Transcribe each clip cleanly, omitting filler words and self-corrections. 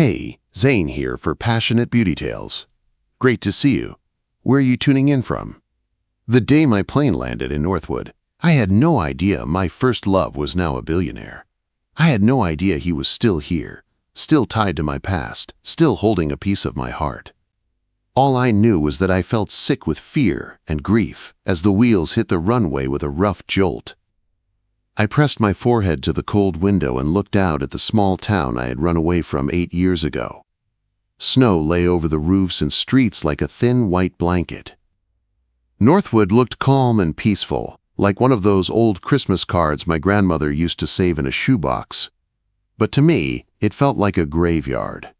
Hey, Zane here for Passionate Beauty Tales. Great to see you. Where are you tuning in from? The day my plane landed in Northwood, I had no idea my first love was now a billionaire. I had no idea he was still here, still tied to my past, still holding a piece of my heart. All I knew was that I felt sick with fear and grief as the wheels hit the runway with a rough jolt. I pressed my forehead to the cold window and looked out at the small town I had run away from 8 years ago. Snow lay over the roofs and streets like a thin white blanket. Northwood looked calm and peaceful, like one of those old Christmas cards my grandmother used to save in a shoebox. But to me, it felt like a graveyard.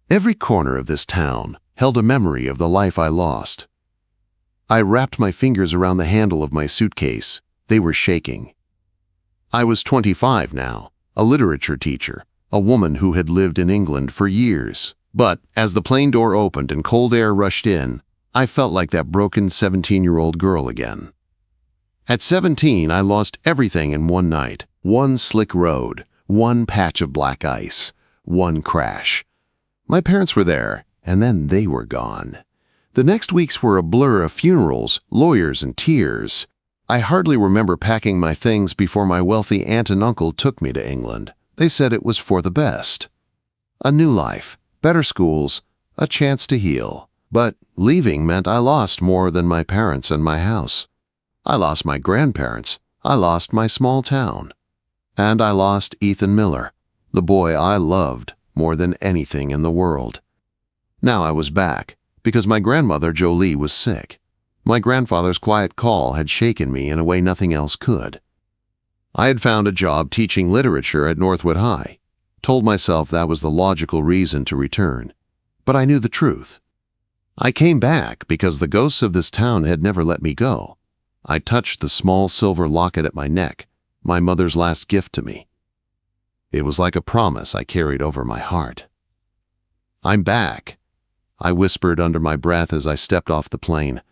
Every corner of this town held a memory of the life I lost. I wrapped my fingers around the handle of my suitcase. They were shaking. I was 25 now, a literature teacher, a woman who had lived in England for years. But as the plane door opened and cold air rushed in, I felt like that broken 17-year-old girl again. At 17, I lost everything in one night. One slick road, one patch of black ice, one crash. My parents were there, and then they were gone. The next weeks were a blur of funerals, lawyers, and tears. I hardly remember packing my things before my wealthy aunt and uncle took me to England. They said it was for the best. A new life, better schools, a chance to heal. But leaving meant I lost more than my parents and my house. I lost my grandparents. I lost my small town. And I lost Ethan Miller, the boy I loved more than anything in the world. Now I was back, because my grandmother Jolie was sick. My grandfather's quiet call had shaken me in a way nothing else could. I had found a job teaching literature at Northwood High, told myself that was the logical reason to return. But I knew the truth. I came back because the ghosts of this town had never let me go. I touched the small silver locket at my neck, my mother's last gift to me. It was like a promise I carried over my heart. "I'm back," I whispered under my breath as I stepped off the plane.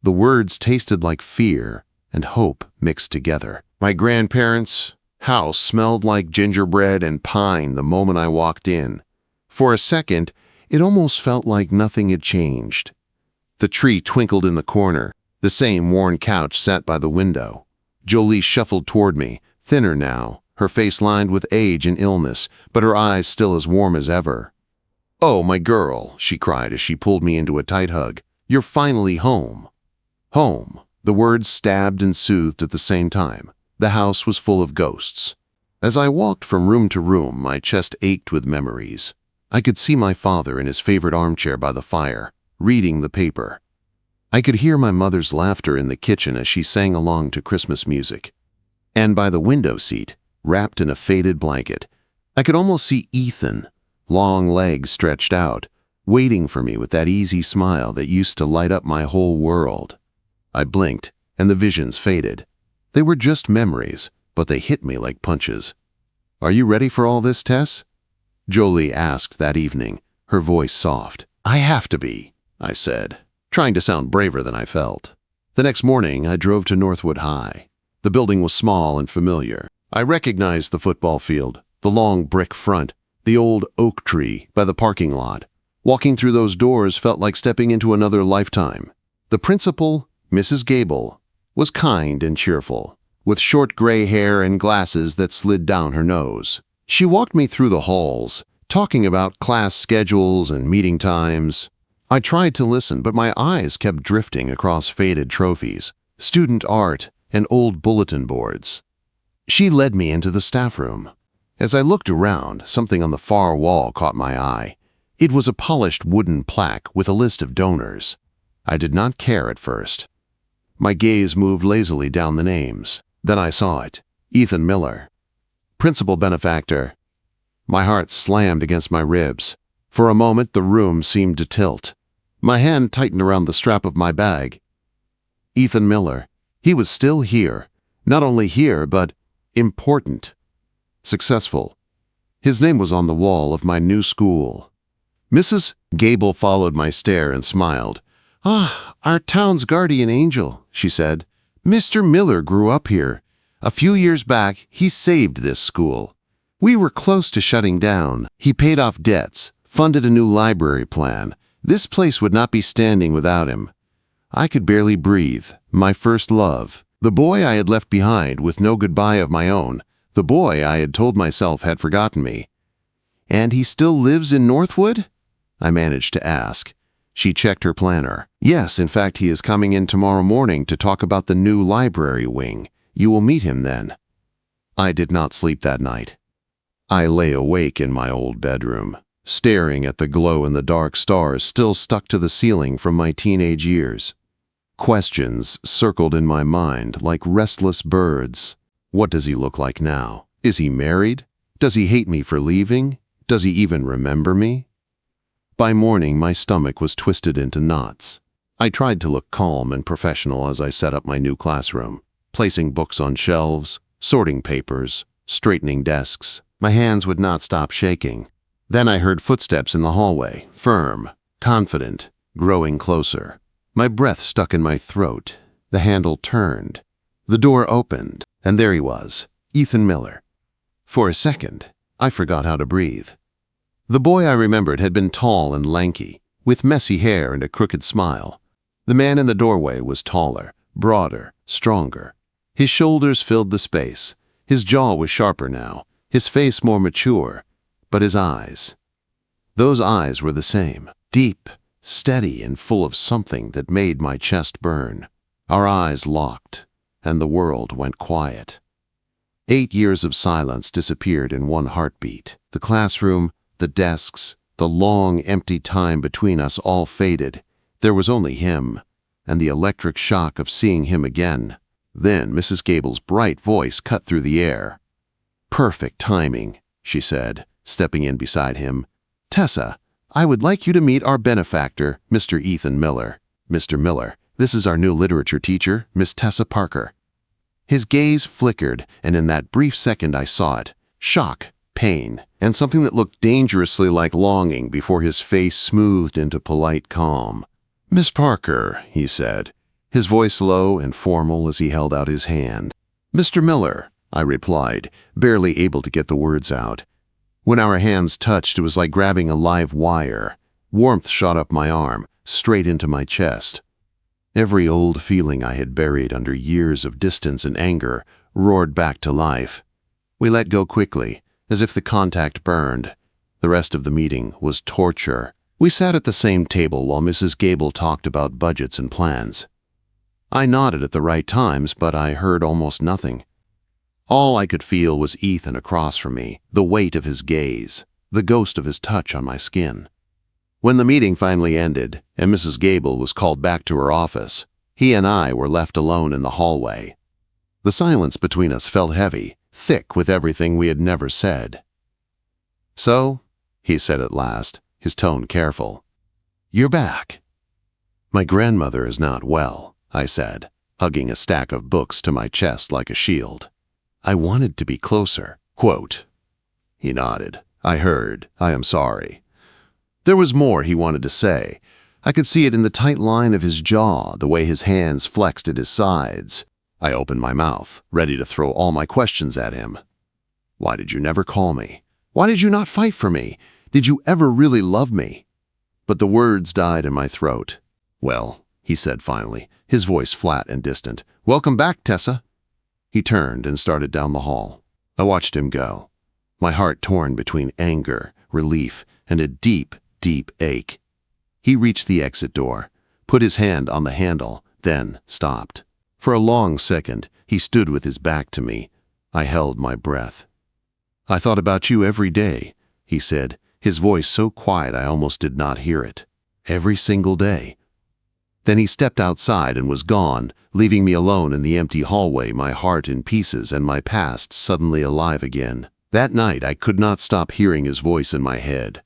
The words tasted like fear and hope mixed together. My grandparents' house smelled like gingerbread and pine the moment I walked in. For a second, it almost felt like nothing had changed. The tree twinkled in the corner. The same worn couch sat by the window. Jolie shuffled toward me, thinner now, her face lined with age and illness, but her eyes still as warm as ever. "Oh, my girl," she cried as she pulled me into a tight hug. "You're finally home." Home. The words stabbed and soothed at the same time. The house was full of ghosts. As I walked from room to room, my chest ached with memories. I could see my father in his favorite armchair by the fire, reading the paper. I could hear my mother's laughter in the kitchen as she sang along to Christmas music. And by the window seat, wrapped in a faded blanket, I could almost see Ethan, long legs stretched out, waiting for me with that easy smile that used to light up my whole world. I blinked, and the visions faded. They were just memories, but they hit me like punches. "Are you ready for all this, Tess?" Jolie asked that evening, her voice soft. "I have to be," I said, trying to sound braver than I felt. The next morning, I drove to Northwood High. The building was small and familiar. I recognized the football field, the long brick front, the old oak tree by the parking lot. Walking through those doors felt like stepping into another lifetime. The principal, Mrs. Gable, was kind and cheerful, with short gray hair and glasses that slid down her nose. She walked me through the halls, talking about class schedules and meeting times. I tried to listen, but my eyes kept drifting across faded trophies, student art, and old bulletin boards. She led me into the staff room. As I looked around, something on the far wall caught my eye. It was a polished wooden plaque with a list of donors. I did not care at first. My gaze moved lazily down the names. Then I saw it. Ethan Miller, principal benefactor. My heart slammed against my ribs. For a moment, the room seemed to tilt. My hand tightened around the strap of my bag. Ethan Miller. He was still here. Not only here, but important. Successful. His name was on the wall of my new school. Mrs. Gable followed my stare and smiled. "Ah, our town's guardian angel," she said. "Mr. Miller grew up here. A few years back, he saved this school. We were close to shutting down. He paid off debts, funded a new library plan. This place would not be standing without him. I could barely breathe. My first love. The boy I had left behind with no goodbye of my own. The boy I had told myself had forgotten me. "And he still lives in Northwood?" I managed to ask. She checked her planner. "Yes, in fact, he is coming in tomorrow morning to talk about the new library wing. You will meet him then." I did not sleep that night. I lay awake in my old bedroom, staring at the glow-in-the-dark stars still stuck to the ceiling from my teenage years. Questions circled in my mind like restless birds. What does he look like now? Is he married? Does he hate me for leaving? Does he even remember me? By morning, my stomach was twisted into knots. I tried to look calm and professional as I set up my new classroom, placing books on shelves, sorting papers, straightening desks. My hands would not stop shaking. Then I heard footsteps in the hallway, firm, confident, growing closer. My breath stuck in my throat. The handle turned. The door opened, and there he was, Ethan Miller. For a second, I forgot how to breathe. The boy I remembered had been tall and lanky, with messy hair and a crooked smile. The man in the doorway was taller, broader, stronger. His shoulders filled the space. His jaw was sharper now, his face more mature, but his eyes. Those eyes were the same, deep, steady, and full of something that made my chest burn. Our eyes locked, and the world went quiet. 8 years of silence disappeared in one heartbeat. The classroom, the desks, the long, empty time between us all faded. There was only him, and the electric shock of seeing him again. Then Mrs. Gable's bright voice cut through the air. "Perfect timing," she said, stepping in beside him. "Tessa, I would like you to meet our benefactor, Mr. Ethan Miller. Mr. Miller, this is our new literature teacher, Miss Tessa Parker." His gaze flickered, and in that brief second I saw it. Shock, pain, and something that looked dangerously like longing before his face smoothed into polite calm. "Miss Parker," he said, his voice low and formal as he held out his hand. "Mr. Miller," I replied, barely able to get the words out. When our hands touched, it was like grabbing a live wire. Warmth shot up my arm, straight into my chest. Every old feeling I had buried under years of distance and anger roared back to life. We let go quickly, as if the contact burned. The rest of the meeting was torture. We sat at the same table while Mrs. Gable talked about budgets and plans. I nodded at the right times, but I heard almost nothing. All I could feel was Ethan across from me, the weight of his gaze, the ghost of his touch on my skin. When the meeting finally ended, and Mrs. Gable was called back to her office, he and I were left alone in the hallway. The silence between us felt heavy, thick with everything we had never said. "So," he said at last, his tone careful, "you're back." "My grandmother is not well," I said, hugging a stack of books to my chest like a shield. "I wanted to be closer." Quote. He nodded. "I heard. I am sorry." There was more he wanted to say. I could see it in the tight line of his jaw, the way his hands flexed at his sides. I opened my mouth, ready to throw all my questions at him. "Why did you never call me? Why did you not fight for me? Did you ever really love me?" But the words died in my throat. "Well," he said finally, his voice flat and distant, "welcome back, Tessa." He turned and started down the hall. I watched him go, my heart torn between anger, relief, and a deep, deep ache. He reached the exit door, put his hand on the handle, then stopped. For a long second, he stood with his back to me. I held my breath. "I thought about you every day," he said, his voice so quiet I almost did not hear it. "Every single day." Then he stepped outside and was gone, leaving me alone in the empty hallway, my heart in pieces and my past suddenly alive again. That night I could not stop hearing his voice in my head.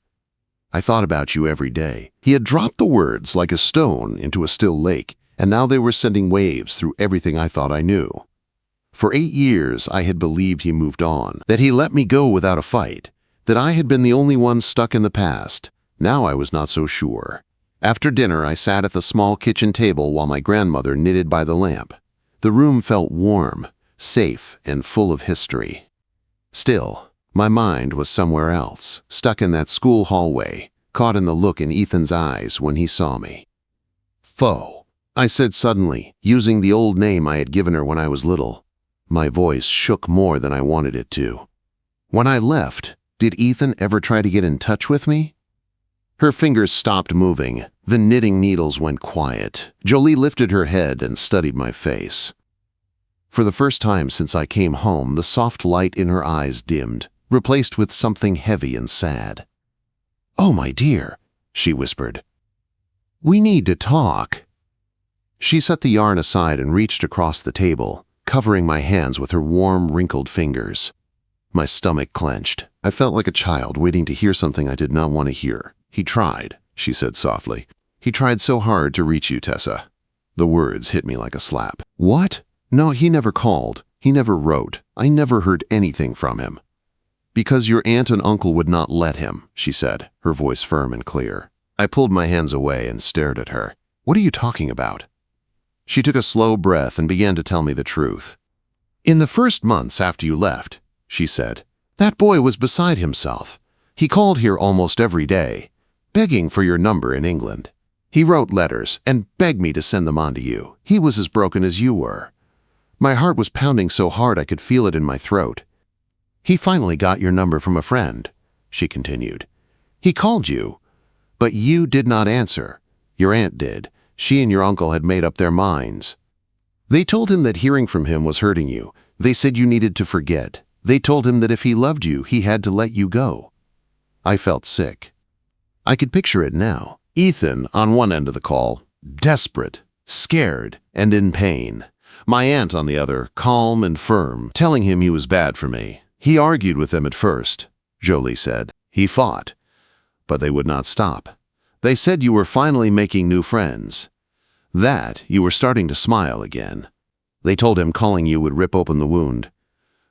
"I thought about you every day." He had dropped the words like a stone into a still lake, and now they were sending waves through everything I thought I knew. For 8 years I had believed he moved on, that he let me go without a fight, that I had been the only one stuck in the past. Now I was not so sure. After dinner, I sat at the small kitchen table while my grandmother knitted by the lamp. The room felt warm, safe, and full of history. Still, My mind was somewhere else, stuck in that school hallway, caught in the look in Ethan's eyes when he saw me. "Foe," I said suddenly, using the old name I had given her when I was little. My voice shook more than I wanted it to. "When I left, did Ethan ever try to get in touch with me?" Her fingers stopped moving. The knitting needles went quiet. Jolie lifted her head and studied my face. For the first time since I came home, the soft light in her eyes dimmed, replaced with something heavy and sad. "Oh, my dear," she whispered. "We need to talk." She set the yarn aside and reached across the table, covering my hands with her warm, wrinkled fingers. My stomach clenched. I felt like a child waiting to hear something I did not want to hear. "He tried," she said softly. "He tried so hard to reach you, Tessa." The words hit me like a slap. "What? No, he never called. He never wrote. I never heard anything from him." "Because your aunt and uncle would not let him," she said, her voice firm and clear. I pulled my hands away and stared at her. "What are you talking about?" She took a slow breath and began to tell me the truth. "In the first months after you left," she said, "that boy was beside himself. He called here almost every day, begging for your number in England. He wrote letters and begged me to send them on to you. He was as broken as you were. My heart was pounding so hard I could feel it in my throat. He finally got your number from a friend," she continued. "He called you, but you did not answer. Your aunt did. She and your uncle had made up their minds. They told him that hearing from him was hurting you. They said you needed to forget. They told him that if he loved you, he had to let you go." I felt sick. I could picture it now. Ethan on one end of the call, desperate, scared, and in pain. My aunt on the other, calm and firm, telling him he was bad for me. "He argued with them at first," Jolie said. "He fought, but they would not stop. They said you were finally making new friends. That you were starting to smile again. They told him calling you would rip open the wound."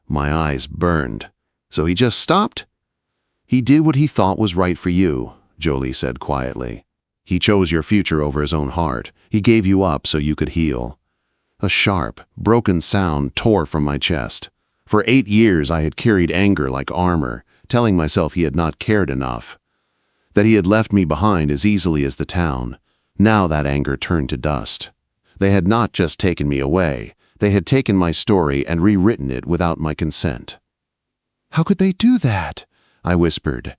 My eyes burned. "So he just stopped?" "He did what he thought was right for you," Jolie said quietly. "He chose your future over his own heart. He gave you up so you could heal." A sharp, broken sound tore from my chest. For 8 years I had carried anger like armor, telling myself he had not cared enough, that he had left me behind as easily as the town. Now that anger turned to dust. They had not just taken me away, they had taken my story and rewritten it without my consent. "How could they do that?" I whispered.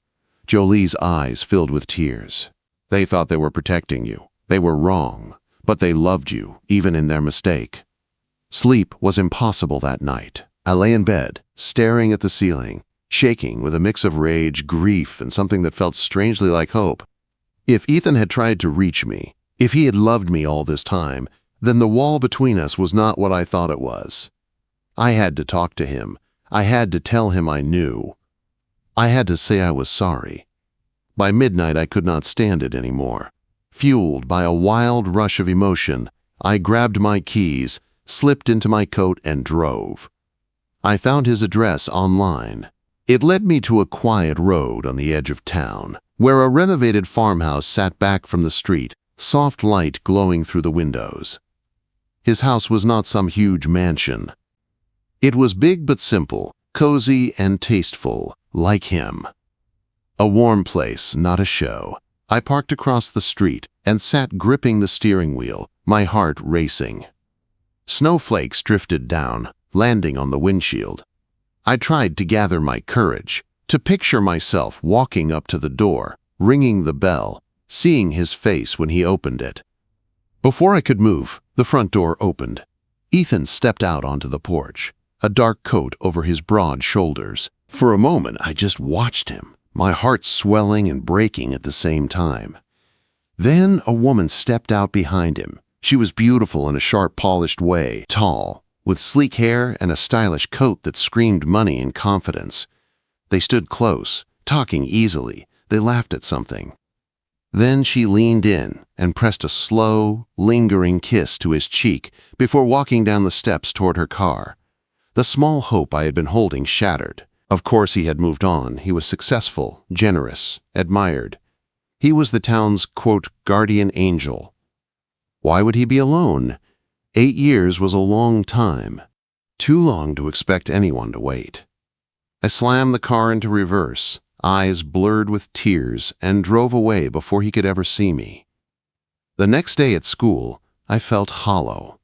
Jolie's eyes filled with tears. "They thought they were protecting you. They were wrong, but they loved you, even in their mistake." Sleep was impossible that night. I lay in bed, staring at the ceiling, shaking with a mix of rage, grief, and something that felt strangely like hope. If Ethan had tried to reach me, if he had loved me all this time, then the wall between us was not what I thought it was. I had to talk to him. I had to tell him I knew. I had to say I was sorry. By midnight, I could not stand it anymore. Fueled by a wild rush of emotion, I grabbed my keys, slipped into my coat, and drove. I found his address online. It led me to a quiet road on the edge of town, where a renovated farmhouse sat back from the street, soft light glowing through the windows. His house was not some huge mansion. It was big but simple, cozy and tasteful, like him. A warm place, not a show. I parked across the street and sat gripping the steering wheel, my heart racing. Snowflakes drifted down, landing on the windshield. I tried to gather my courage, to picture myself walking up to the door, ringing the bell, seeing his face when he opened it. Before I could move, the front door opened. Ethan stepped out onto the porch, a dark coat over his broad shoulders. For a moment, I just watched him, my heart swelling and breaking at the same time. Then a woman stepped out behind him. She was beautiful in a sharp, polished way, tall, with sleek hair and a stylish coat that screamed money and confidence. They stood close, talking easily. They laughed at something. Then she leaned in and pressed a slow, lingering kiss to his cheek before walking down the steps toward her car. The small hope I had been holding shattered. Of course he had moved on. He was successful, generous, admired. He was the town's, quote, guardian angel. Why would he be alone? 8 years was a long time. Too long to expect anyone to wait. I slammed the car into reverse, eyes blurred with tears, and drove away before he could ever see me. The next day at school, I felt hollow.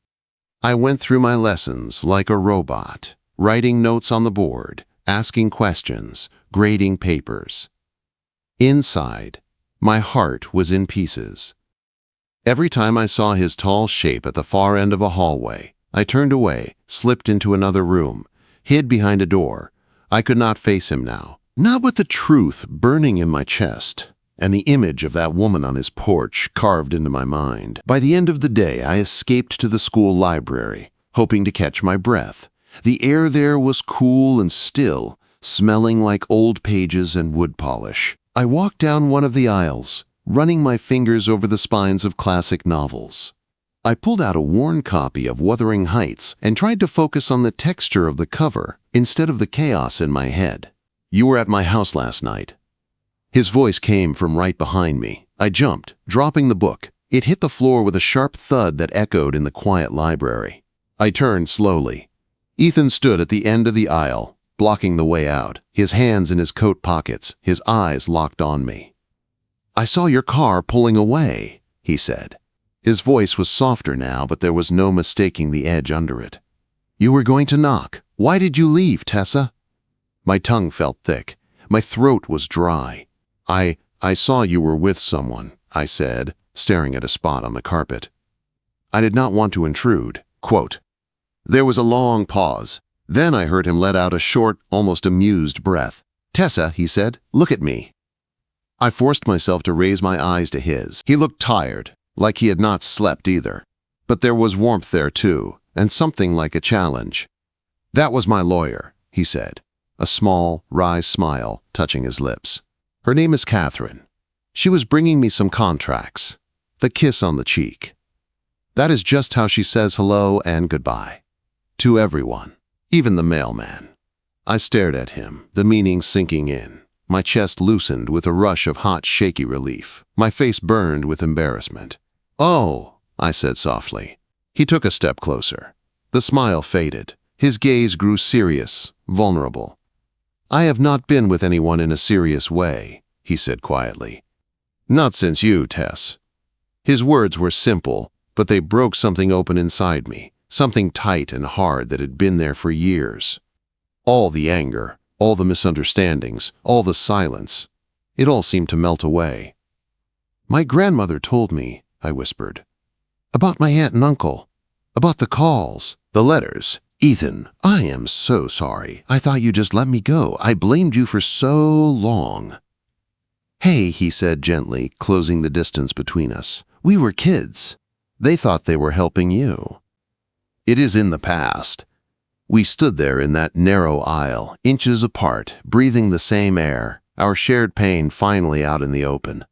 I went through my lessons like a robot, writing notes on the board, asking questions, grading papers. Inside, my heart was in pieces. Every time I saw his tall shape at the far end of a hallway, I turned away, slipped into another room, hid behind a door. I could not face him now, not with the truth burning in my chest and the image of that woman on his porch carved into my mind. By the end of the day, I escaped to the school library, hoping to catch my breath. The air there was cool and still, smelling like old pages and wood polish. I walked down one of the aisles, running my fingers over the spines of classic novels. I pulled out a worn copy of Wuthering Heights and tried to focus on the texture of the cover instead of the chaos in my head. "You were at my house last night." His voice came from right behind me. I jumped, dropping the book. It hit the floor with a sharp thud that echoed in the quiet library. I turned slowly. Ethan stood at the end of the aisle, blocking the way out, his hands in his coat pockets, his eyes locked on me. "I saw your car pulling away," he said. His voice was softer now, but there was no mistaking the edge under it. "You were going to knock. Why did you leave, Tessa?" My tongue felt thick. My throat was dry. I saw you were with someone," I said, staring at a spot on the carpet. I did not want to intrude. Quote. There was a long pause. Then I heard him let out a short, almost amused breath. "Tessa," he said, "look at me." I forced myself to raise my eyes to his. He looked tired, like he had not slept either. But there was warmth there too, and something like a challenge. "That was my lawyer," he said, a small, wry smile touching his lips. "Her name is Catherine. She was bringing me some contracts." The kiss on the cheek. That is just how she says hello and goodbye. To everyone, even the mailman. I stared at him, the meaning sinking in. My chest loosened with a rush of hot, shaky relief. My face burned with embarrassment. "Oh," I said softly. He took a step closer. The smile faded. His gaze grew serious, vulnerable. "I have not been with anyone in a serious way," he said quietly. "Not since you, Tess." His words were simple, but they broke something open inside me, something tight and hard that had been there for years. All the anger, all the misunderstandings, all the silence, it all seemed to melt away. "My grandmother told me," I whispered, "about my aunt and uncle, about the calls, the letters. Ethan, I am so sorry. I thought you just let me go. I blamed you for so long." "Hey," he said gently, closing the distance between us. "We were kids. They thought they were helping you." It is in the past. We stood there in that narrow aisle, inches apart, breathing the same air, our shared pain finally out in the open.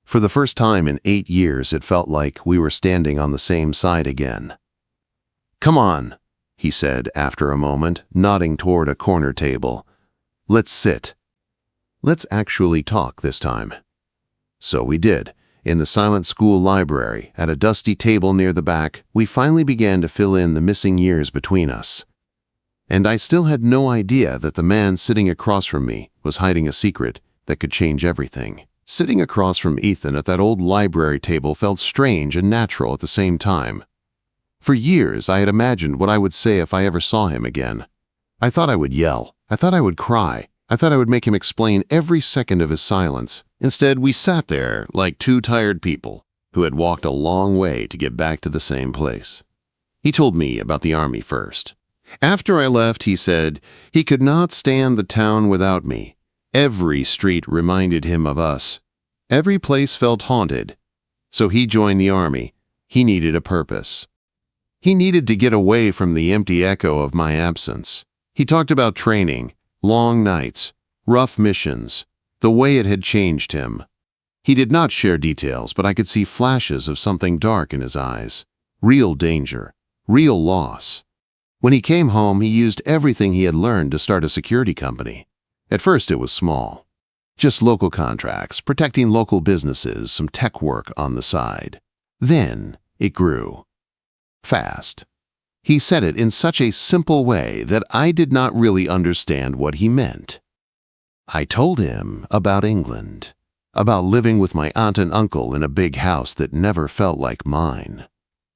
For the first time in 8 years, it felt like we were standing on the same side again. "Come on," he said after a moment, nodding toward a corner table. "Let's sit. Let's actually talk this time." So we did. In the silent school library, at a dusty table near the back, we finally began to fill in the missing years between us. And I still had no idea that the man sitting across from me was hiding a secret that could change everything. Sitting across from Ethan at that old library table felt strange and natural at the same time. For years, I had imagined what I would say if I ever saw him again. I thought I would yell. I thought I would cry. I thought I would make him explain every second of his silence. Instead, we sat there like two tired people who had walked a long way to get back to the same place. He told me about the army first. After I left, he said he could not stand the town without me. Every street reminded him of us. Every place felt haunted. So he joined the army. He needed a purpose. He needed to get away from the empty echo of my absence. He talked about training, long nights, rough missions, the way it had changed him. He did not share details, but I could see flashes of something dark in his eyes. Real danger, real loss. When he came home, he used everything he had learned to start a security company. At first, it was small. Just local contracts, protecting local businesses, some tech work on the side. Then, it grew. Fast. He said it in such a simple way that I did not really understand what he meant. I told him about England, about living with my aunt and uncle in a big house that never felt like mine,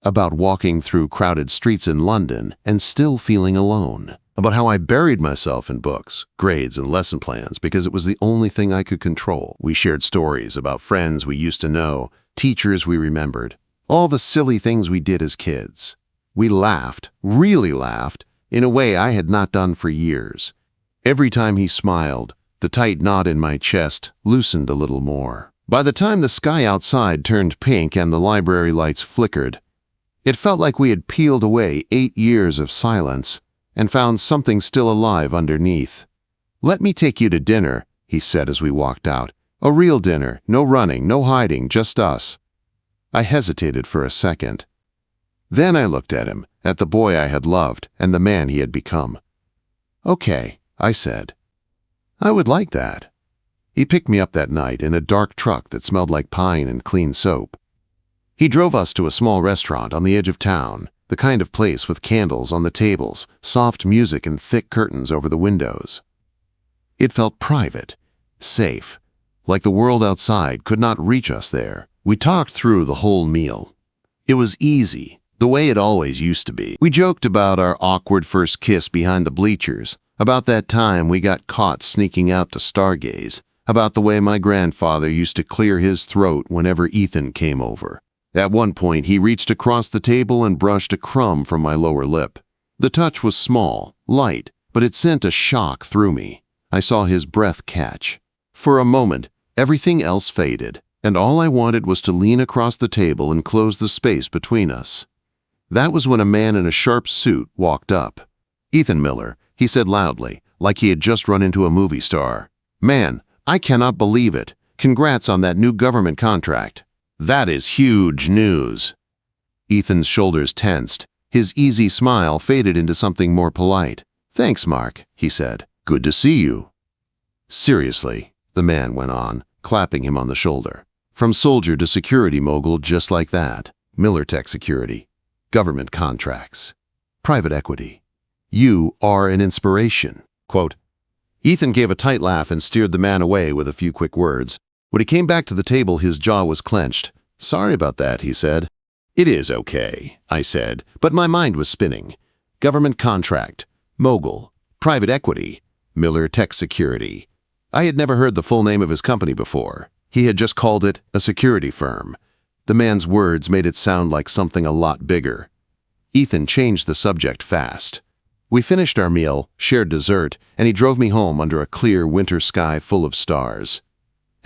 about walking through crowded streets in London and still feeling alone, about how I buried myself in books, grades, and lesson plans because it was the only thing I could control. We shared stories about friends we used to know, teachers we remembered, all the silly things we did as kids. We laughed, really laughed, in a way I had not done for years. Every time he smiled, the tight knot in my chest loosened a little more. By the time the sky outside turned pink and the library lights flickered, it felt like we had peeled away 8 years of silence and found something still alive underneath. "Let me take you to dinner," he said as we walked out. "A real dinner, no running, no hiding, just us." I hesitated for a second. Then I looked at him, at the boy I had loved and the man he had become. "Okay," I said. "I would like that." He picked me up that night in a dark truck that smelled like pine and clean soap. He drove us to a small restaurant on the edge of town, the kind of place with candles on the tables, soft music and thick curtains over the windows. It felt private, safe, like the world outside could not reach us there. We talked through the whole meal. It was easy, the way it always used to be. We joked about our awkward first kiss behind the bleachers, about that time we got caught sneaking out to stargaze, about the way my grandfather used to clear his throat whenever Ethan came over. At one point, he reached across the table and brushed a crumb from my lower lip. The touch was small, light, but it sent a shock through me. I saw his breath catch. For a moment, everything else faded, and all I wanted was to lean across the table and close the space between us. That was when a man in a sharp suit walked up. "Ethan Miller," he said loudly, like he had just run into a movie star. "Man, I cannot believe it. Congrats on that new government contract. That is huge news." Ethan's shoulders tensed. His easy smile faded into something more polite. "Thanks, Mark," he said. "Good to see you." "Seriously," the man went on, clapping him on the shoulder. "From soldier to security mogul just like that. Miller Tech Security. Government contracts. Private equity. You are an inspiration." Quote. Ethan gave a tight laugh and steered the man away with a few quick words. When he came back to the table, his jaw was clenched. "Sorry about that," he said. "It is okay," I said, but my mind was spinning. Government contract, mogul, private equity, Miller Tech Security. I had never heard the full name of his company before. He had just called it a security firm. The man's words made it sound like something a lot bigger. Ethan changed the subject fast. We finished our meal, shared dessert, and he drove me home under a clear winter sky full of stars.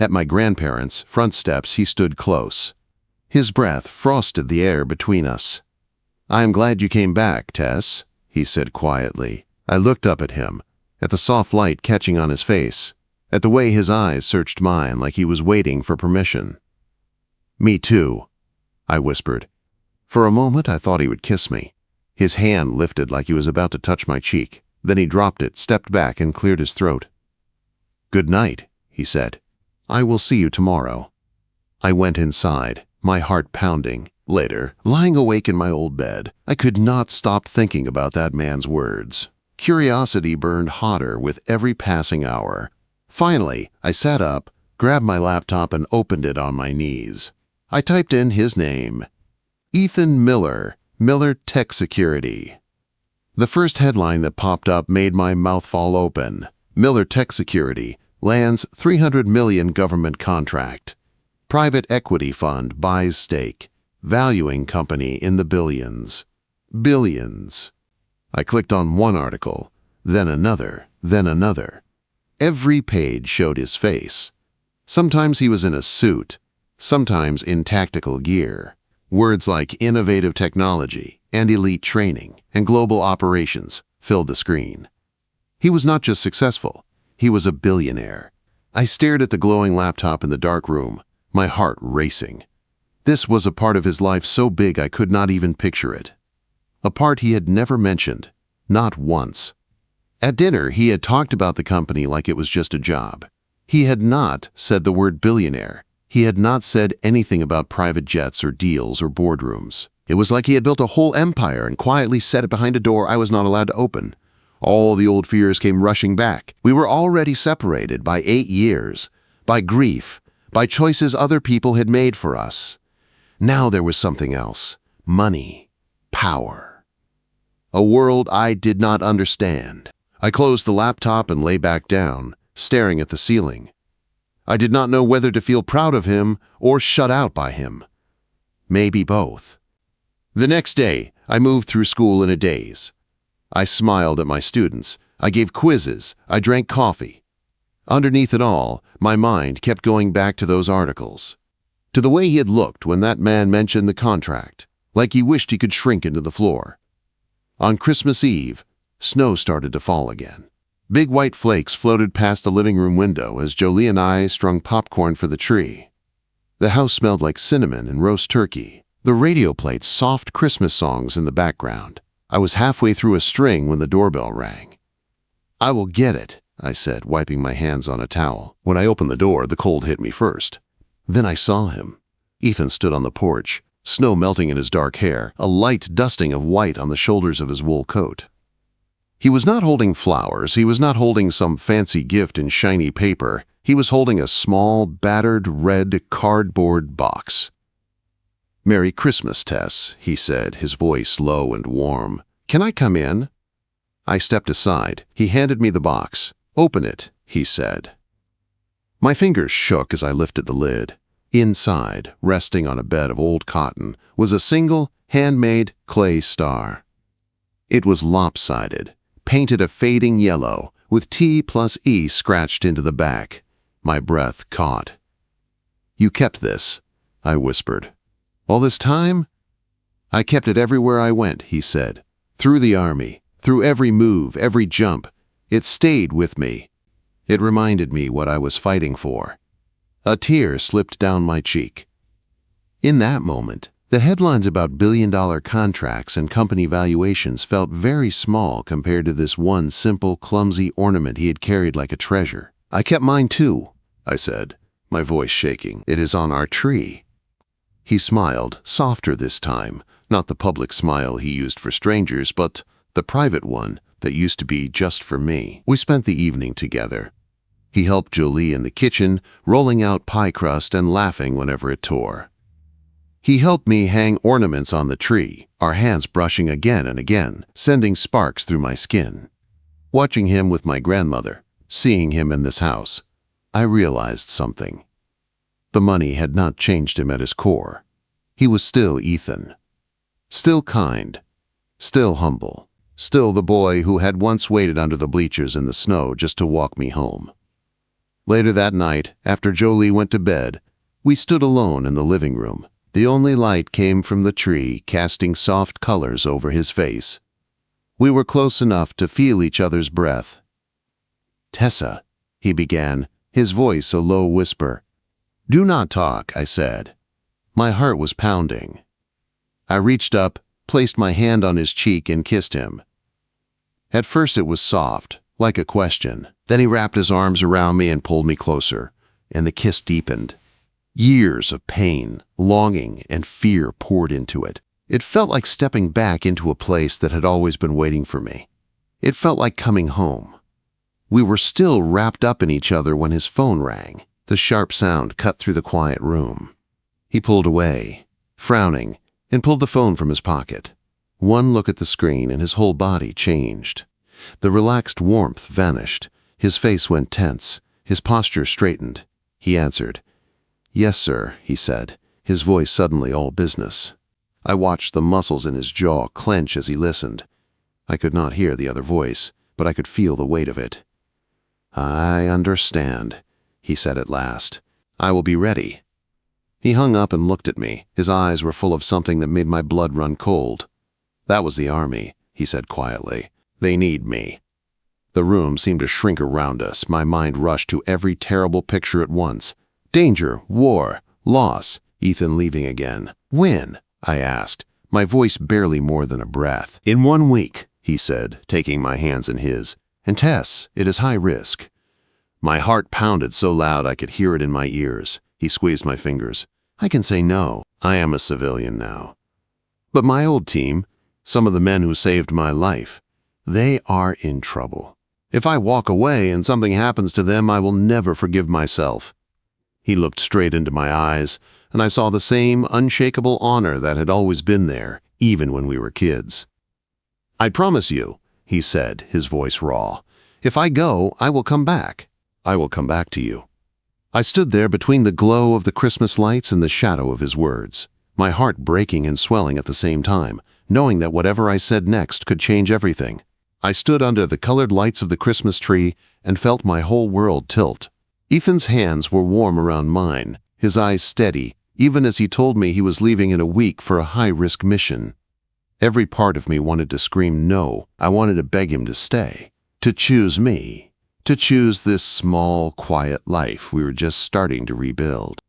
At my grandparents' front steps, he stood close. His breath frosted the air between us. "I am glad you came back, Tess," he said quietly. I looked up at him, at the soft light catching on his face, at the way his eyes searched mine like he was waiting for permission. "Me too," I whispered. For a moment, I thought he would kiss me. His hand lifted like he was about to touch my cheek. Then he dropped it, stepped back, and cleared his throat. "Good night," he said. "I will see you tomorrow." I went inside, my heart pounding. Later, lying awake in my old bed, I could not stop thinking about that man's words. Curiosity burned hotter with every passing hour. Finally, I sat up, grabbed my laptop, and opened it on my knees. I typed in his name. Ethan Miller, Miller Tech Security. The first headline that popped up made my mouth fall open. Miller Tech Security lands $300 million government contract. Private equity fund buys stake, valuing company in the billions. Billions. I clicked on one article, then another, then another. Every page showed his face. Sometimes he was in a suit, sometimes in tactical gear. Words like innovative technology and elite training and global operations filled the screen. He was not just successful, he was a billionaire. I stared at the glowing laptop in the dark room, my heart racing. This was a part of his life so big I could not even picture it. A part he had never mentioned, not once. At dinner, he had talked about the company like it was just a job. He had not said the word billionaire. He had not said anything about private jets or deals or boardrooms. It was like he had built a whole empire and quietly set it behind a door I was not allowed to open. All the old fears came rushing back. We were already separated by 8 years, by grief, by choices other people had made for us. Now there was something else: money, power. A world I did not understand. I closed the laptop and lay back down, staring at the ceiling. I did not know whether to feel proud of him or shut out by him. Maybe both. The next day, I moved through school in a daze. I smiled at my students. I gave quizzes. I drank coffee. Underneath it all, my mind kept going back to those articles, to the way he had looked when that man mentioned the contract, like he wished he could shrink into the floor. On Christmas Eve, snow started to fall again. Big white flakes floated past the living room window as Jolie and I strung popcorn for the tree. The house smelled like cinnamon and roast turkey. The radio played soft Christmas songs in the background. I was halfway through a string when the doorbell rang. "I will get it," I said, wiping my hands on a towel. When I opened the door, the cold hit me first. Then I saw him. Ethan stood on the porch, snow melting in his dark hair, a light dusting of white on the shoulders of his wool coat. He was not holding flowers. He was not holding some fancy gift in shiny paper. He was holding a small, battered, red cardboard box. "Merry Christmas, Tess," he said, his voice low and warm. "Can I come in?" I stepped aside. He handed me the box. "Open it," he said. My fingers shook as I lifted the lid. Inside, resting on a bed of old cotton, was a single, handmade clay star. It was lopsided, painted a fading yellow, with T+E scratched into the back. My breath caught. "You kept this," I whispered. "All this time?" "I kept it everywhere I went," he said. "Through the army, through every move, every jump. It stayed with me. It reminded me what I was fighting for." A tear slipped down my cheek. In that moment, the headlines about billion-dollar contracts and company valuations felt very small compared to this one simple, clumsy ornament he had carried like a treasure. "I kept mine too," I said, my voice shaking. "It is on our tree." He smiled, softer this time, not the public smile he used for strangers, but the private one that used to be just for me. We spent the evening together. He helped Jolie in the kitchen, rolling out pie crust and laughing whenever it tore. He helped me hang ornaments on the tree, our hands brushing again and again, sending sparks through my skin. Watching him with my grandmother, seeing him in this house, I realized something. The money had not changed him at his core. He was still Ethan. Still kind. Still humble. Still the boy who had once waited under the bleachers in the snow just to walk me home. Later that night, after Jolie went to bed, we stood alone in the living room. The only light came from the tree, casting soft colors over his face. We were close enough to feel each other's breath. "Tessa," he began, his voice a low whisper. "Do not talk," I said. My heart was pounding. I reached up, placed my hand on his cheek and kissed him. At first it was soft, like a question. Then he wrapped his arms around me and pulled me closer, and the kiss deepened. Years of pain, longing, and fear poured into it. It felt like stepping back into a place that had always been waiting for me. It felt like coming home. We were still wrapped up in each other when his phone rang. The sharp sound cut through the quiet room. He pulled away, frowning, and pulled the phone from his pocket. One look at the screen and his whole body changed. The relaxed warmth vanished. His face went tense. His posture straightened. He answered. "Yes, sir," he said, his voice suddenly all business. I watched the muscles in his jaw clench as he listened. I could not hear the other voice, but I could feel the weight of it. "I understand," he said at last. "I will be ready." He hung up and looked at me. His eyes were full of something that made my blood run cold. "That was the army," he said quietly. "They need me." The room seemed to shrink around us. My mind rushed to every terrible picture at once. Danger, war, loss, Ethan leaving again. "When?" I asked, my voice barely more than a breath. "In 1 week," he said, taking my hands in his. "And Tess, it is high risk." My heart pounded so loud I could hear it in my ears. He squeezed my fingers. "I can say no. I am a civilian now." But my old team, some of the men who saved my life, they are in trouble. If I walk away and something happens to them, I will never forgive myself." He looked straight into my eyes, and I saw the same unshakable honor that had always been there, even when we were kids. "I promise you," he said, his voice raw, "if I go, I will come back. I will come back to you." I stood there between the glow of the Christmas lights and the shadow of his words, my heart breaking and swelling at the same time, knowing that whatever I said next could change everything. I stood under the colored lights of the Christmas tree and felt my whole world tilt. Ethan's hands were warm around mine, his eyes steady, even as he told me he was leaving in a week for a high-risk mission. Every part of me wanted to scream no. I wanted to beg him to stay, to choose me, to choose this small, quiet life we were just starting to rebuild.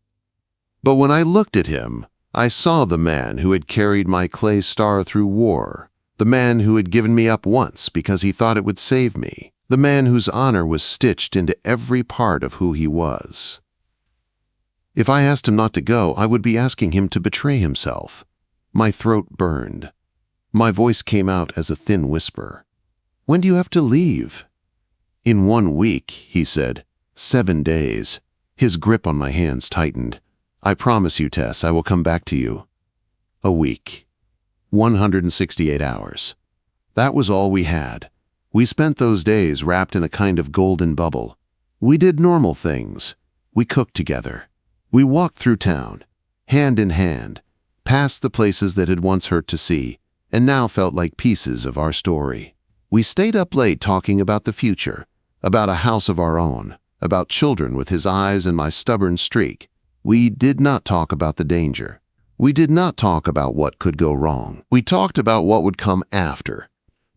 But when I looked at him, I saw the man who had carried my clay star through war, the man who had given me up once because he thought it would save me, the man whose honor was stitched into every part of who he was. If I asked him not to go, I would be asking him to betray himself. My throat burned. My voice came out as a thin whisper. "When do you have to leave?" "In 1 week," he said. 7 days. His grip on my hands tightened. "I promise you, Tess, I will come back to you." A week. 168 hours. That was all we had. We spent those days wrapped in a kind of golden bubble. We did normal things. We cooked together. We walked through town, hand in hand, past the places that had once hurt to see, and now felt like pieces of our story. We stayed up late talking about the future, about a house of our own, about children with his eyes and my stubborn streak. We did not talk about the danger. We did not talk about what could go wrong. We talked about what would come after.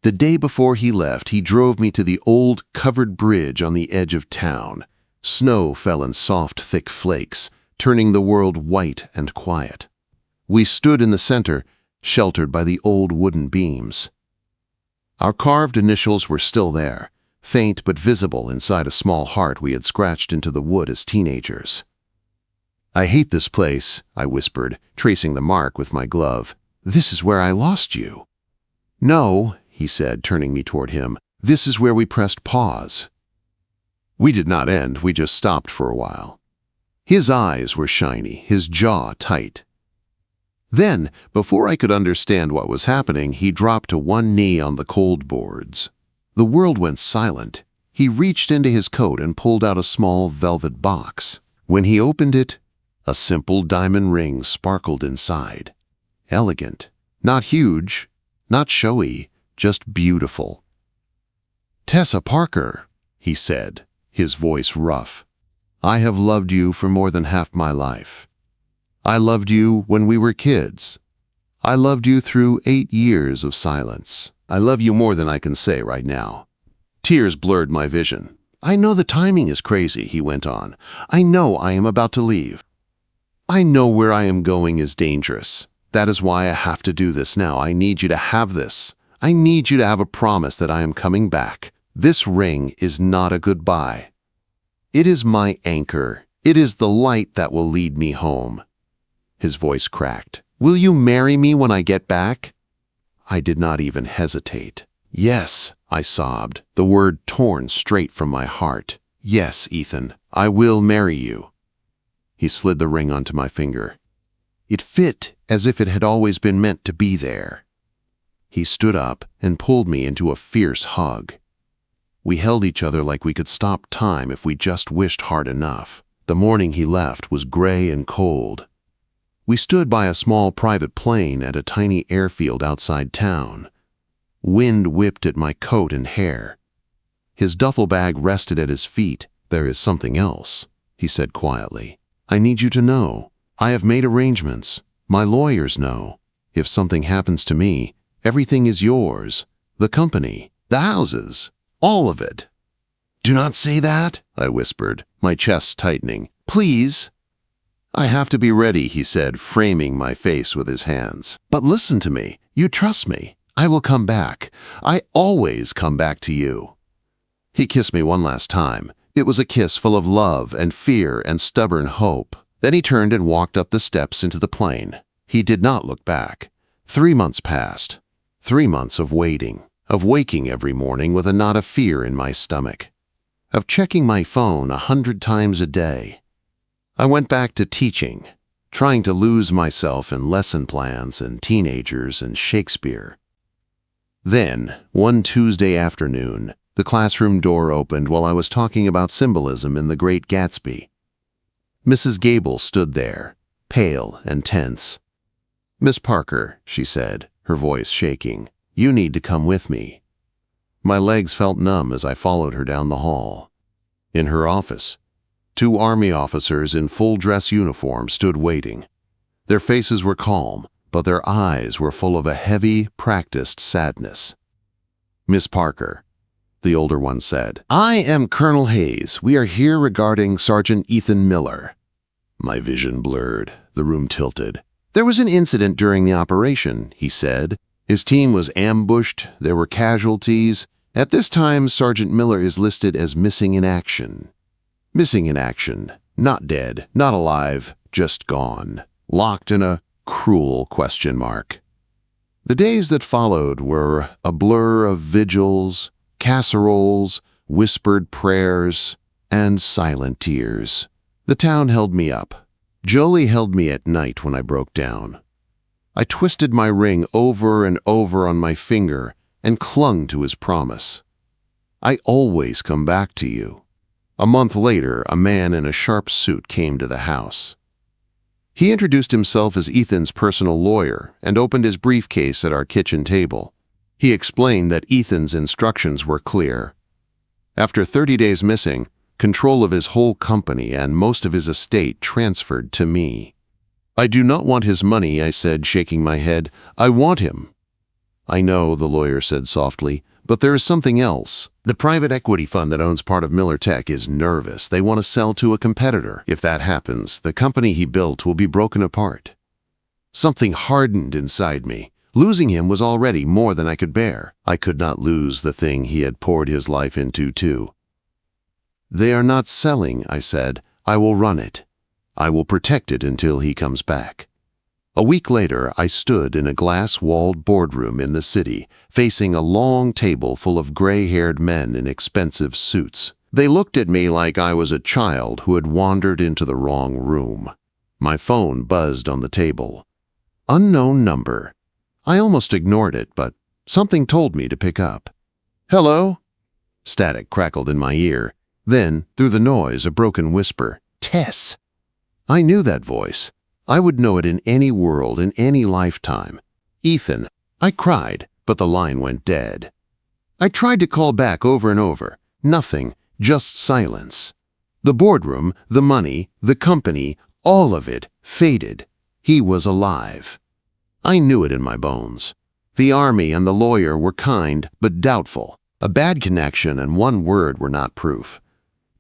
The day before he left, he drove me to the old covered bridge on the edge of town. Snow fell in soft, thick flakes, turning the world white and quiet. We stood in the center, sheltered by the old wooden beams. Our carved initials were still there, faint but visible inside a small heart we had scratched into the wood as teenagers. "I hate this place," I whispered, tracing the mark with my glove. "This is where I lost you." "No," he said, turning me toward him. "This is where we pressed pause." We did not end, we just stopped for a while. His eyes were shiny, his jaw tight. Then, before I could understand what was happening, he dropped to one knee on the cold boards. The world went silent. He reached into his coat and pulled out a small velvet box. When he opened it, a simple diamond ring sparkled inside. Elegant. Not huge, not showy, just beautiful. "Tessa Parker," he said, his voice rough. "I have loved you for more than half my life. I loved you when we were kids. I loved you through 8 years of silence. I love you more than I can say right now." Tears blurred my vision. "I know the timing is crazy," he went on. "I know I am about to leave. I know where I am going is dangerous. That is why I have to do this now. I need you to have this. I need you to have a promise that I am coming back. This ring is not a goodbye. It is my anchor. It is the light that will lead me home." His voice cracked. "Will you marry me when I get back?" I did not even hesitate. "Yes," I sobbed, the word torn straight from my heart. "Yes, Ethan, I will marry you." He slid the ring onto my finger. It fit as if it had always been meant to be there. He stood up and pulled me into a fierce hug. We held each other like we could stop time if we just wished hard enough. The morning he left was gray and cold. We stood by a small private plane at a tiny airfield outside town. Wind whipped at my coat and hair. His duffel bag rested at his feet. "There is something else," he said quietly. "I need you to know. I have made arrangements. My lawyers know. If something happens to me, everything is yours. The company, the houses, all of it." "Do not say that," I whispered, my chest tightening. "Please." "I have to be ready," he said, framing my face with his hands. "But listen to me. You trust me. I will come back. I always come back to you." He kissed me one last time. It was a kiss full of love and fear and stubborn hope. Then he turned and walked up the steps into the plane. He did not look back. 3 months passed. 3 months of waiting, of waking every morning with a knot of fear in my stomach, of checking my phone 100 times a day. I went back to teaching, trying to lose myself in lesson plans and teenagers and Shakespeare. Then, one Tuesday afternoon, the classroom door opened while I was talking about symbolism in The Great Gatsby. Mrs. Gable stood there, pale and tense. "Miss Parker," she said, her voice shaking, "you need to come with me." My legs felt numb as I followed her down the hall. In her office, 2 Army officers in full dress uniform stood waiting. Their faces were calm, but their eyes were full of a heavy, practiced sadness. "Miss Parker," the older one said, "I am Colonel Hayes. We are here regarding Sergeant Ethan Miller." My vision blurred. The room tilted. "There was an incident during the operation," he said. "His team was ambushed. There were casualties. At this time, Sergeant Miller is listed as missing in action." Missing in action. Not dead, not alive, just gone. Locked in a cruel question mark. The days that followed were a blur of vigils, casseroles, whispered prayers, and silent tears. The town held me up. Jolie held me at night when I broke down. I twisted my ring over and over on my finger and clung to his promise. "I always come back to you." A month later, a man in a sharp suit came to the house. He introduced himself as Ethan's personal lawyer and opened his briefcase at our kitchen table. He explained that Ethan's instructions were clear. After 30 days missing, control of his whole company and most of his estate transferred to me. "I do not want his money," I said, shaking my head. "I want him." "I know," the lawyer said softly, "but there is something else. The private equity fund that owns part of Miller Tech is nervous. They want to sell to a competitor. If that happens, the company he built will be broken apart." Something hardened inside me. Losing him was already more than I could bear. I could not lose the thing he had poured his life into, too. "They are not selling," I said. "I will run it. I will protect it until he comes back." A week later, I stood in a glass-walled boardroom in the city, facing a long table full of gray-haired men in expensive suits. They looked at me like I was a child who had wandered into the wrong room. My phone buzzed on the table. Unknown number. I almost ignored it, but something told me to pick up. "Hello?" Static crackled in my ear. Then, through the noise, a broken whisper. "Tess." I knew that voice. I would know it in any world, in any lifetime. "Ethan." I cried, but the line went dead. I tried to call back over and over. Nothing, just silence. The boardroom, the money, the company, all of it faded. He was alive. I knew it in my bones. The army and the lawyer were kind, but doubtful. A bad connection and one word were not proof.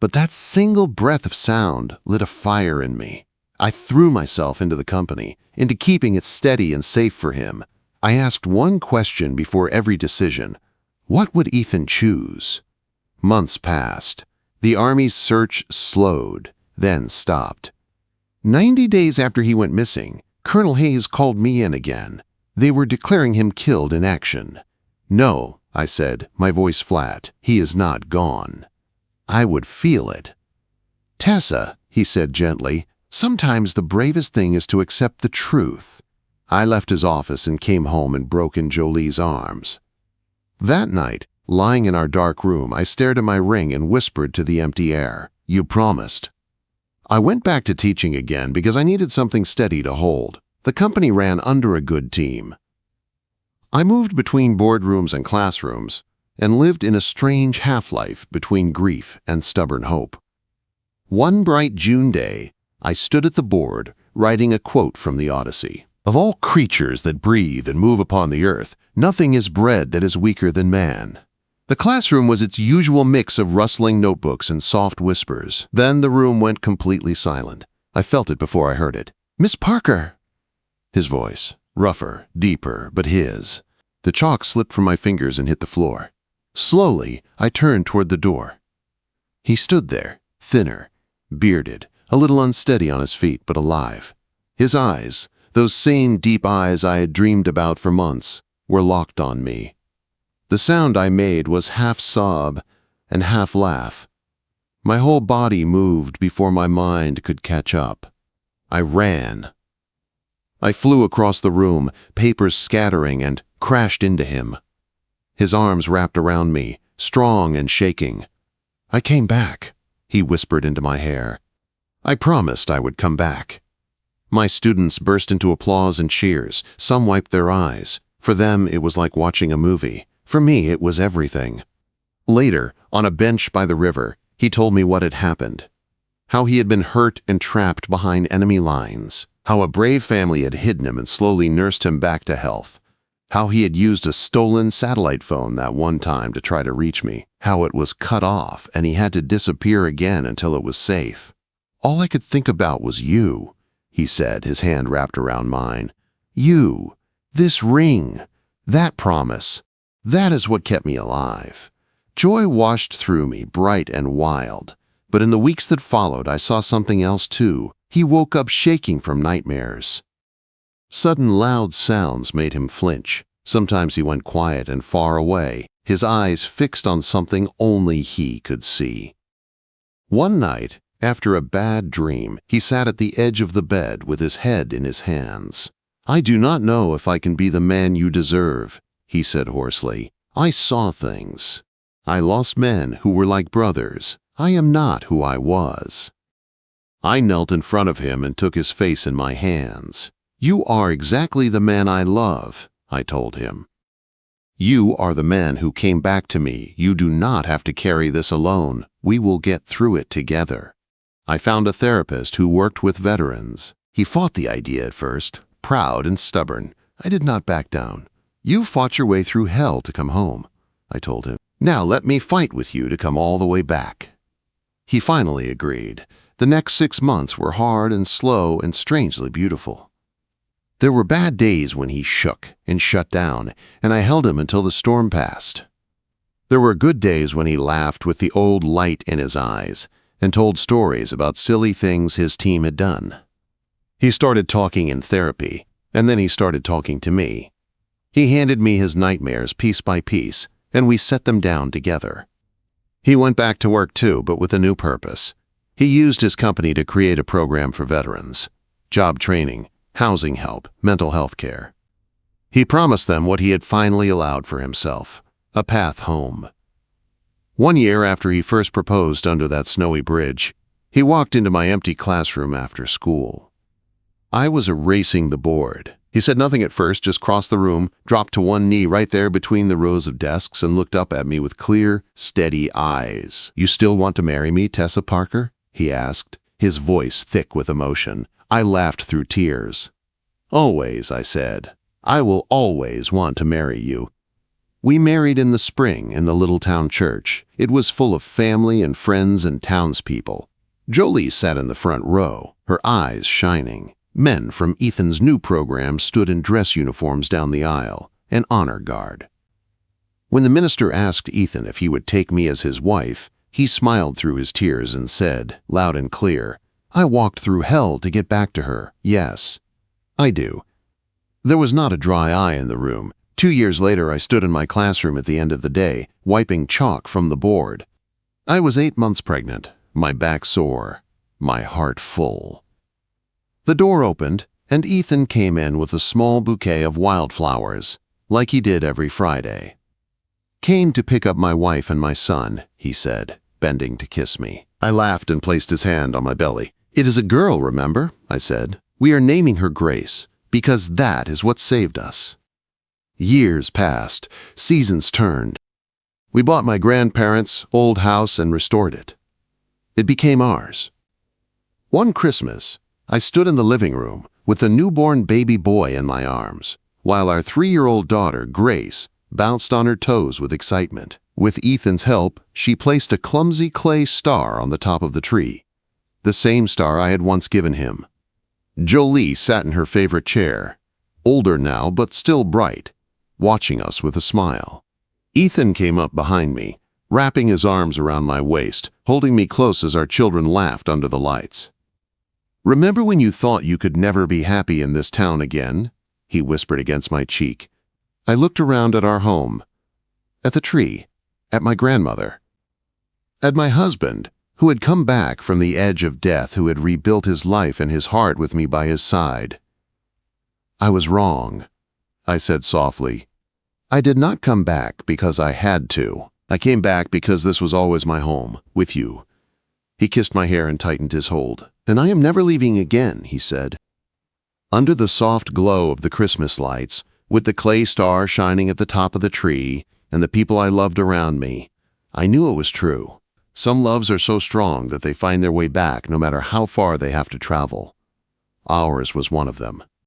But that single breath of sound lit a fire in me. I threw myself into the company, into keeping it steady and safe for him. I asked one question before every decision. What would Ethan choose? Months passed. The Army's search slowed, then stopped. 90 days after he went missing, Colonel Hayes called me in again. They were declaring him killed in action. "No," I said, my voice flat. "He is not gone." I would feel it. "Tessa," he said gently, "sometimes the bravest thing is to accept the truth." I left his office and came home and broke in Jolie's arms. That night, lying in our dark room, I stared at my ring and whispered to the empty air, "You promised." I went back to teaching again because I needed something steady to hold. The company ran under a good team. I moved between boardrooms and classrooms and lived in a strange half-life between grief and stubborn hope. One bright June day, I stood at the board, writing a quote from the Odyssey. "Of all creatures that breathe and move upon the earth, nothing is bred that is weaker than man." The classroom was its usual mix of rustling notebooks and soft whispers. Then the room went completely silent. I felt it before I heard it. "Miss Parker!" His voice, rougher, deeper, but his. The chalk slipped from my fingers and hit the floor. Slowly, I turned toward the door. He stood there, thinner, bearded, a little unsteady on his feet, but alive. His eyes, Those same deep eyes I had dreamed about for months were locked on me. The sound I made was half sob and half laugh. My whole body moved before my mind could catch up. I ran. I flew across the room, papers scattering, and crashed into him. His arms wrapped around me, strong and shaking. "I came back," he whispered into my hair. "I promised I would come back." My students burst into applause and cheers. Some wiped their eyes. For them, it was like watching a movie. For me, it was everything. Later, on a bench by the river, he told me what had happened. How he had been hurt and trapped behind enemy lines. How a brave family had hidden him and slowly nursed him back to health. How he had used a stolen satellite phone that one time to try to reach me. How it was cut off and he had to disappear again until it was safe. "All I could think about was you," he said, his hand wrapped around mine. "You, this ring, that promise, that is what kept me alive." Joy washed through me, bright and wild. But in the weeks that followed, I saw something else too. He woke up shaking from nightmares. Sudden loud sounds made him flinch. Sometimes he went quiet and far away, his eyes fixed on something only he could see. One night, after a bad dream, he sat at the edge of the bed with his head in his hands. "I do not know if I can be the man you deserve," he said hoarsely. "I saw things. I lost men who were like brothers. I am not who I was." I knelt in front of him and took his face in my hands. "You are exactly the man I love," I told him. "You are the man who came back to me. You do not have to carry this alone. We will get through it together." I found a therapist who worked with veterans. He fought the idea at first, proud and stubborn. I did not back down. "You fought your way through hell to come home," I told him. "Now let me fight with you to come all the way back." He finally agreed. The next 6 months were hard and slow and strangely beautiful. There were bad days when he shook and shut down, and I held him until the storm passed. There were good days when he laughed with the old light in his eyes and told stories about silly things his team had done. He started talking in therapy, and then he started talking to me. He handed me his nightmares piece by piece, and we set them down together. He went back to work too, but with a new purpose. He used his company to create a program for veterans, job training, housing help, mental health care. He promised them what he had finally allowed for himself, a path home. One year after he first proposed under that snowy bridge, he walked into my empty classroom after school. I was erasing the board. He said nothing at first, just crossed the room, dropped to one knee right there between the rows of desks, and looked up at me with clear, steady eyes. "You still want to marry me, Tessa Parker?" he asked, his voice thick with emotion. I laughed through tears. "Always," I said. "I will always want to marry you." We married in the spring in the little town church. It was full of family and friends and townspeople. Jolie sat in the front row, her eyes shining. Men from Ethan's new program stood in dress uniforms down the aisle, an honor guard. When the minister asked Ethan if he would take me as his wife, he smiled through his tears and said, loud and clear, "I walked through hell to get back to her. Yes, I do." There was not a dry eye in the room. 2 years later, I stood in my classroom at the end of the day, wiping chalk from the board. I was 8 months pregnant, my back sore, my heart full. The door opened, and Ethan came in with a small bouquet of wildflowers, like he did every Friday. "Came to pick up my wife and my son," he said, bending to kiss me. I laughed and placed his hand on my belly. "It is a girl, remember?" I said. "We are naming her Grace, because that is what saved us." Years passed, seasons turned. We bought my grandparents' old house and restored it. It became ours. One Christmas, I stood in the living room with a newborn baby boy in my arms, while our 3-year-old daughter, Grace, bounced on her toes with excitement. With Ethan's help, she placed a clumsy clay star on the top of the tree, the same star I had once given him. Jolie sat in her favorite chair, older now but still bright, watching us with a smile. Ethan came up behind me, wrapping his arms around my waist, holding me close as our children laughed under the lights. Remember when you thought you could never be happy in this town again? He whispered against my cheek. I looked around at our home, at the tree, at my grandmother, at my husband, who had come back from the edge of death, who had rebuilt his life and his heart with me by his side. I was wrong, I said softly. I did not come back because I had to. I came back because this was always my home, with you. He kissed my hair and tightened his hold. And I am never leaving again, he said. Under the soft glow of the Christmas lights, with the clay star shining at the top of the tree, and the people I loved around me, I knew it was true. Some loves are so strong that they find their way back no matter how far they have to travel. Ours was one of them.